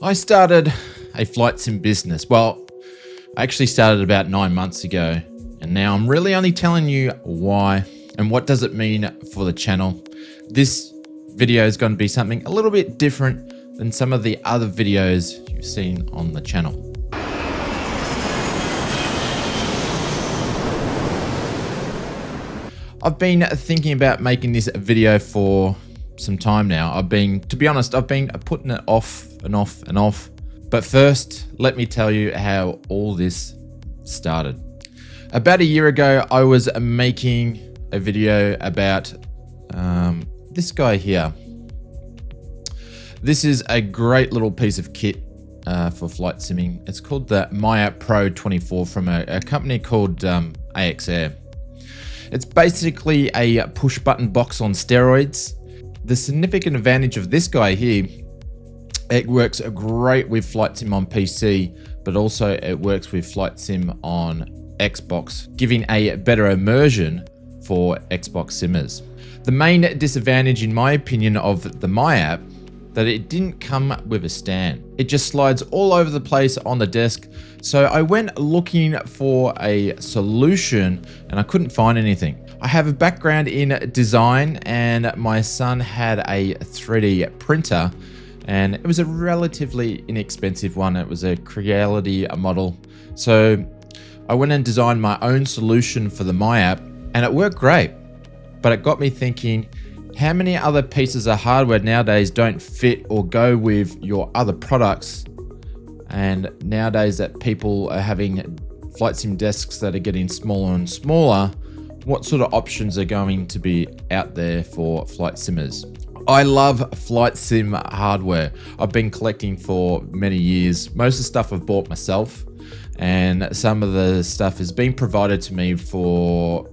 I started a flight sim business. Well, I actually started about 9 months ago, and now I'm really only telling you why and what does it mean for the channel. This video is going to be something a little bit different than some of the other videos you've seen on the channel. I've been thinking about making this video for some time now. To be honest, I've been putting it off and off and off. But first, let me tell you how all this started. About a year ago, I was making a video about this guy here. This is a great little piece of kit for flight simming. It's called the MyApp Pro 24 from a company called AXAir. It's basically a push button box on steroids. The significant advantage of this guy here, it works great with flight sim on PC, but also it works with flight sim on Xbox, giving a better immersion for Xbox simmers. The main disadvantage, in my opinion, of the MyApp, that it didn't come with a stand. It just slides all over the place on the desk. So I went looking for a solution and I couldn't find anything. I have a background in design and my son had a 3D printer and it was a relatively inexpensive one. It was a Creality model. So I went and designed my own solution for the MyApp and it worked great. But it got me thinking, how many other pieces of hardware nowadays don't fit or go with your other products? And nowadays that people are having flight sim desks that are getting smaller and smaller, what sort of options are going to be out there for flight simmers? I love flight sim hardware. I've been collecting for many years. Most of the stuff I've bought myself, and some of the stuff has been provided to me from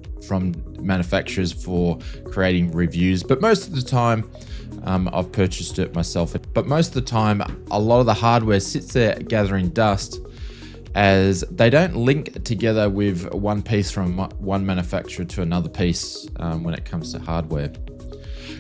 manufacturers for creating reviews, but most of the time I've purchased it myself. But most of the time, a lot of the hardware sits there gathering dust as they don't link together with one piece from one manufacturer to another piece when it comes to hardware.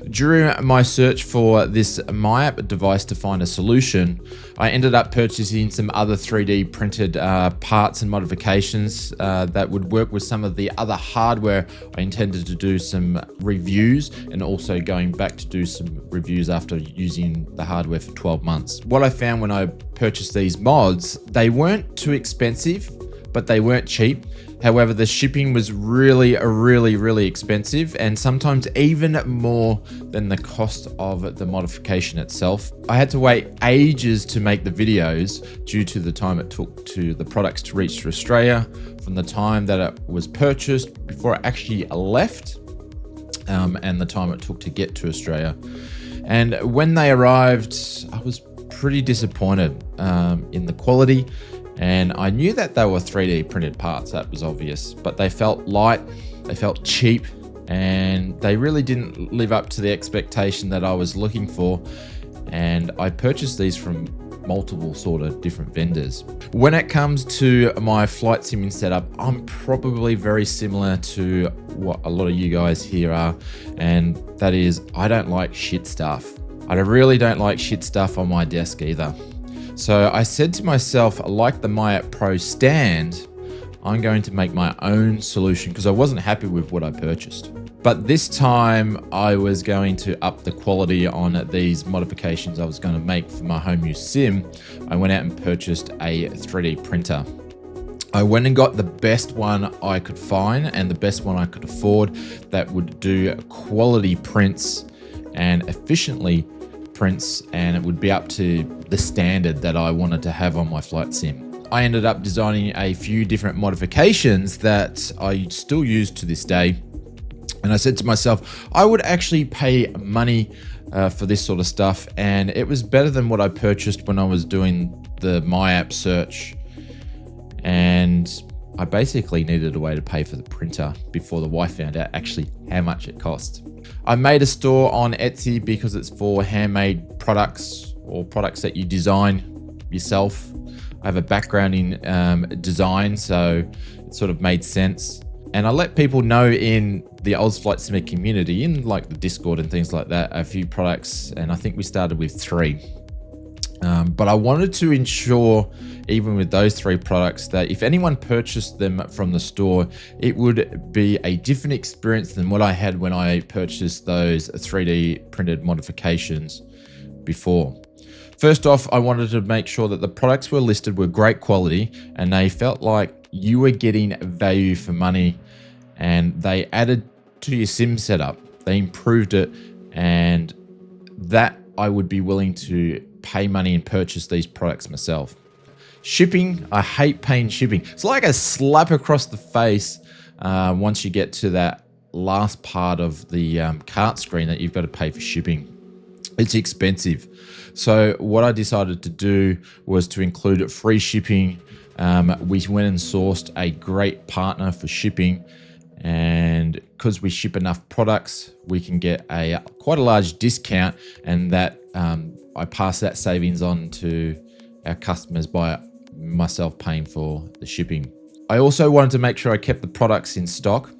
During my search for this MyApp device to find a solution, I ended up purchasing some other 3D printed parts and modifications that would work with some of the other hardware. I intended to do some reviews and also going back to do some reviews after using the hardware for 12 months. What I found when I purchased these mods, they weren't too expensive, but they weren't cheap. However, the shipping was really expensive, and sometimes even more than the cost of the modification itself. I had to wait ages to make the videos due to the time it took to the products to reach to Australia, from the time that it was purchased before it actually left, and the time it took to get to Australia. And when they arrived, I was pretty disappointed in the quality. And I knew that they were 3D printed parts, that was obvious, but they felt light, they felt cheap, and they really didn't live up to the expectation that I was looking for. And I purchased these from multiple sort of different vendors. When it comes to my flight simming setup, I'm probably very similar to what a lot of you guys here are, and that is I don't like shit stuff. I really don't like shit stuff on my desk either. So I said to myself, like the MyApp Pro stand, I'm going to make my own solution because I wasn't happy with what I purchased. But this time I was going to up the quality on these modifications I was going to make for my home use sim. I went out and purchased a 3D printer. I went and got the best one I could find and the best one I could afford that would do quality prints and efficiently prints, and it would be up to the standard that I wanted to have on my flight sim. I ended up designing a few different modifications that I still use to this day. And I said to myself, I would actually pay money for this sort of stuff. And it was better than what I purchased when I was doing the MyApp search. And I basically needed a way to pay for the printer before the wife found out actually how much it cost. I made a store on Etsy because it's for handmade products or products that you design yourself. I have a background in design, so it sort of made sense. And I let people know in the Oz Flight Simmer community, in like the Discord and things like that, a few products, and I think we started with 3. But I wanted to ensure, even with those 3 products, that if anyone purchased them from the store, it would be a different experience than what I had when I purchased those 3D printed modifications before. First off, I wanted to make sure that the products were listed were great quality and they felt like you were getting value for money, and they added to your sim setup. They improved it, and that I would be willing to pay money and purchase these products myself. Shipping, I hate paying shipping. It's like a slap across the face once you get to that last part of the cart screen that you've got to pay for shipping. It's expensive. So what I decided to do was to include free shipping. We went and sourced a great partner for shipping, and because we ship enough products, we can get quite a large discount, and that I pass that savings on to our customers by myself paying for the shipping. I also wanted to make sure I kept the products in stock.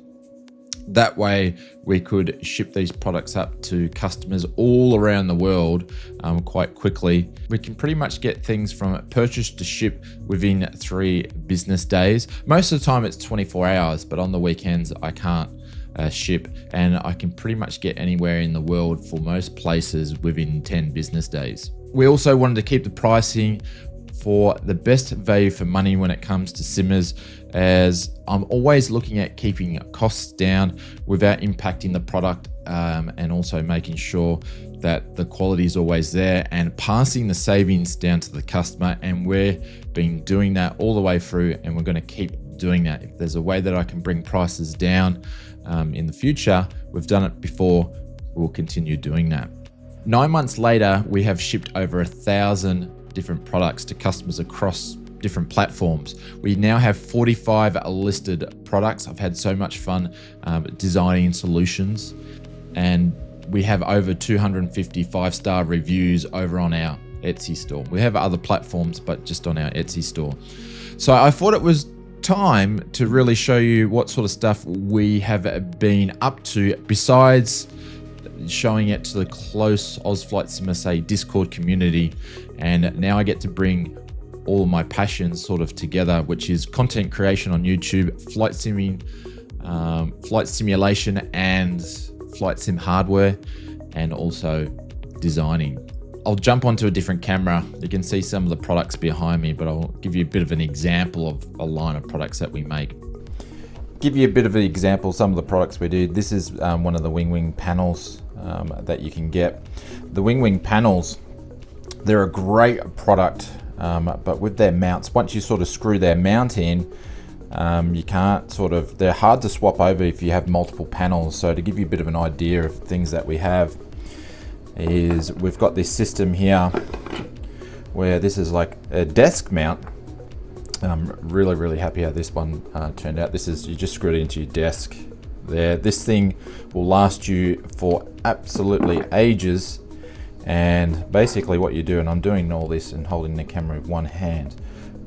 That way we could ship these products up to customers all around the world quite quickly. We can pretty much get things from purchase to ship within 3 business days. Most of the time it's 24 hours, but on the weekends I can't ship, and I can pretty much get anywhere in the world for most places within 10 business days. We also wanted to keep the pricing for the best value for money when it comes to simmers, as I'm always looking at keeping costs down without impacting the product, and also making sure that the quality is always there and passing the savings down to the customer. And we've been doing that all the way through, and we're going to keep doing that. If there's a way that I can bring prices down in the future, we've done it before, we'll continue doing that. 9 months later, we have shipped over 1,000 different products to customers across different platforms. We now have 45 listed products. I've had so much fun designing solutions, and we have over 250 5-star reviews over on our Etsy store. We have other platforms, but just on our Etsy store. So I thought it was time to really show you what sort of stuff we have been up to, besides showing it to the close Flight Sim SA Discord community. And now I get to bring all of my passions sort of together, which is content creation on YouTube, flight simming, flight simulation and flight sim hardware, and also designing. I'll jump onto a different camera. You can see some of the products behind me, but I'll give you a bit of an example of a line of products that we make. Give you a bit of an example of some of the products we do. This is one of the wing panels that you can get. The wing panels, they're a great product, but with their mounts, once you sort of screw their mount in, you can't they're hard to swap over if you have multiple panels. So to give you a bit of an idea of things that we have, is we've got this system here where this is like a desk mount. I'm really happy how this one turned out. This is, you just screw it into your desk there. This thing will last you for absolutely ages. And basically what you do, and I'm doing all this and holding the camera with one hand,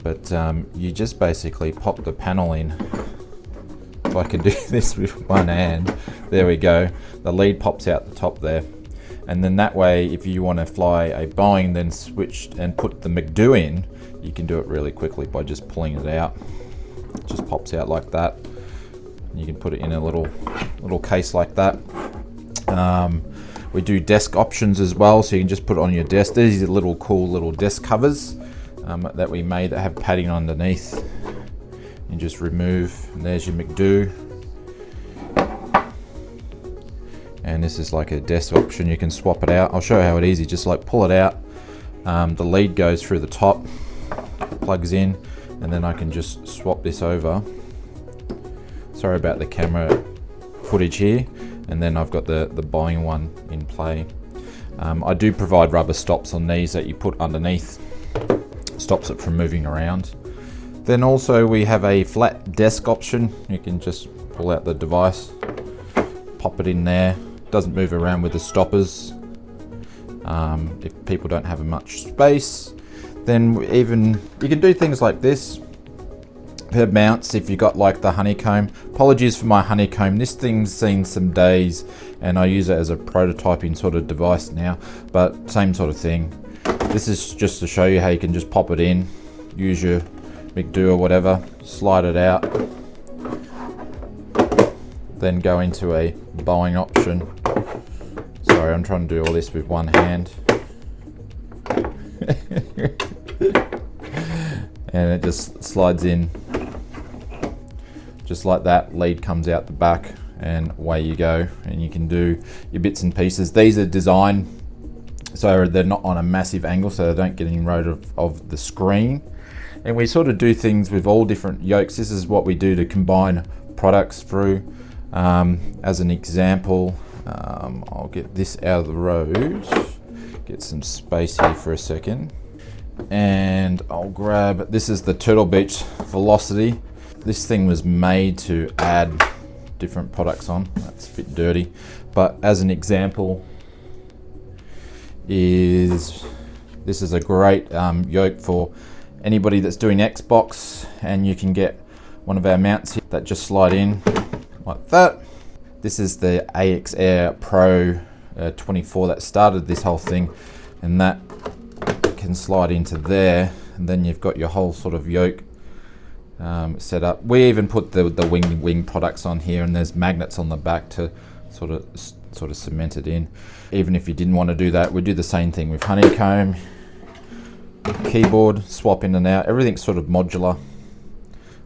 but you just basically pop the panel in. If I can do this with one hand, there we go. The lead pops out the top there. And then that way, if you want to fly a Boeing, then switch and put the McDo in, you can do it really quickly by just pulling it out. It just pops out like that. You can put it in a little case like that. We do desk options as well, so you can just put it on your desk. These are little cool little desk covers that we made that have padding underneath. You just remove, and there's your McDo. And this is like a desk option, you can swap it out. I'll show you how it's easy, just like pull it out. The lead goes through the top, plugs in, and then I can just swap this over. Sorry about the camera footage here. And then I've got the Boeing one in play. I do provide rubber stops on these that you put underneath, stops it from moving around. Then also we have a flat desk option. You can just pull out the device, pop it in there. Doesn't move around with the stoppers. If people don't have much space, then even you can do things like this. Per mounts, if you got like the honeycomb. Apologies for my honeycomb. This thing's seen some days, and I use it as a prototyping sort of device now. But same sort of thing. This is just to show you how you can just pop it in, use your McDo or whatever, slide it out, then go into a bowing option. Sorry, I'm trying to do all this with one hand. And it just slides in just like that. Lead comes out the back and away you go, and you can do your bits and pieces. These are designed so they're not on a massive angle, so they don't get in road of the screen. And we sort of do things with all different yokes. This is what we do to combine products through. As an example, I'll get this out of the road, get some space here for a second, and I'll grab, this is the Turtle Beach Velocity. This thing was made to add different products on. That's a bit dirty, but as an example, this is a great yoke for anybody that's doing Xbox, and you can get one of our mounts here that just slide in like that. This is the AXR Pro 24 that started this whole thing, and that can slide into there, and then you've got your whole sort of yoke set up. We even put the wing products on here, and there's magnets on the back to sort of cement it in. Even if you didn't want to do that, we do the same thing with honeycomb, keyboard, swap in and out. Everything's sort of modular.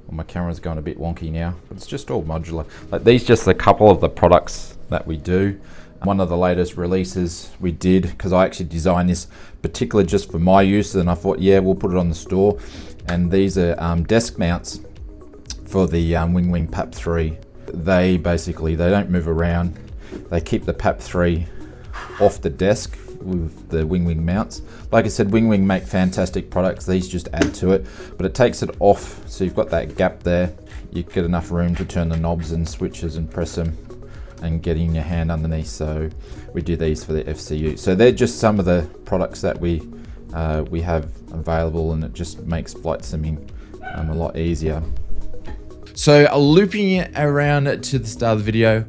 Well, my camera's going a bit wonky now, but it's just all modular. Like these, just a couple of the products that we do. One of the latest releases we did, because I actually designed this particularly just for my use, and I thought, yeah, we'll put it on the store. And these are desk mounts for the Wing PAP 3. They don't move around. They keep the PAP 3 off the desk with the Wing mounts. Like I said, Wing make fantastic products. These just add to it, but it takes it off, so you've got that gap there. You get enough room to turn the knobs and switches and press them and get in your hand underneath. So we do these for the FCU. So they're just some of the products that we have available, and it just makes flight simming a lot easier. So looping around to the start of the video,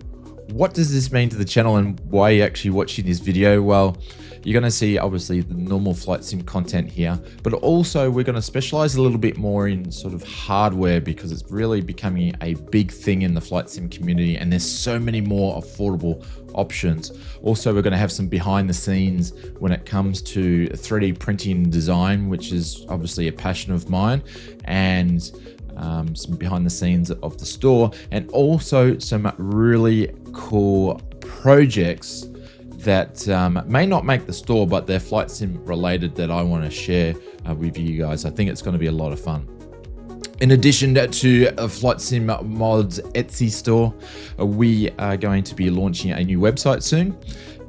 what does this mean to the channel and why are you actually watching this video? Well, you're going to see obviously the normal flight sim content here, but also we're going to specialize a little bit more in sort of hardware, because it's really becoming a big thing in the flight sim community, and there's so many more affordable options. Also, we're going to have some behind the scenes when it comes to 3D printing and design, which is obviously a passion of mine, and some behind the scenes of the store, and also some really cool projects that may not make the store, but they're flight sim related that I want to share with you guys. I think it's going to be a lot of fun. In addition to a Flight Sim Mods Etsy store, we are going to be launching a new website soon.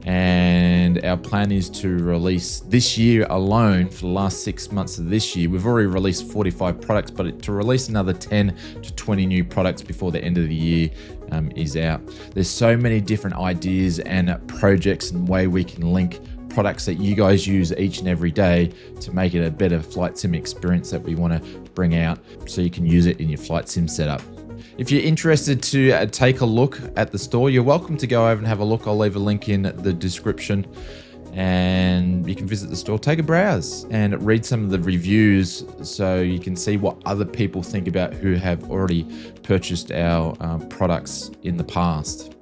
And our plan is to release this year alone, for the last 6 months of this year, we've already released 45 products, but to release another 10 to 20 new products before the end of the year is out. There's so many different ideas and projects and way we can link products that you guys use each and every day to make it a better flight sim experience that we want to bring out, so you can use it in your flight sim setup. If you're interested to take a look at the store, you're welcome to go over and have a look. I'll leave a link in the description, and you can visit the store, take a browse, and read some of the reviews so you can see what other people think about who have already purchased our products in the past.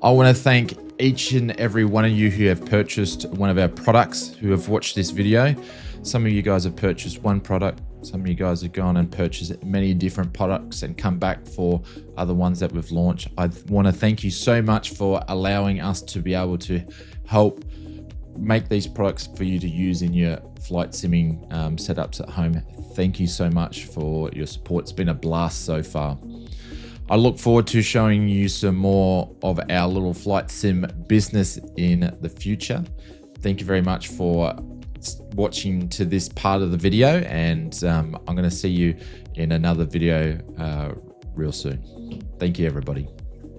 I want to thank each and every one of you who have purchased one of our products, who have watched this video. Some of you guys have purchased one product. Some of you guys have gone and purchased many different products and come back for other ones that we've launched. I want to thank you so much for allowing us to be able to help make these products for you to use in your flight simming setups at home. Thank you so much for your support. It's been a blast so far. I look forward to showing you some more of our little flight sim business in the future. Thank you very much for watching to this part of the video, and I'm going to see you in another video real soon. Thank you, everybody.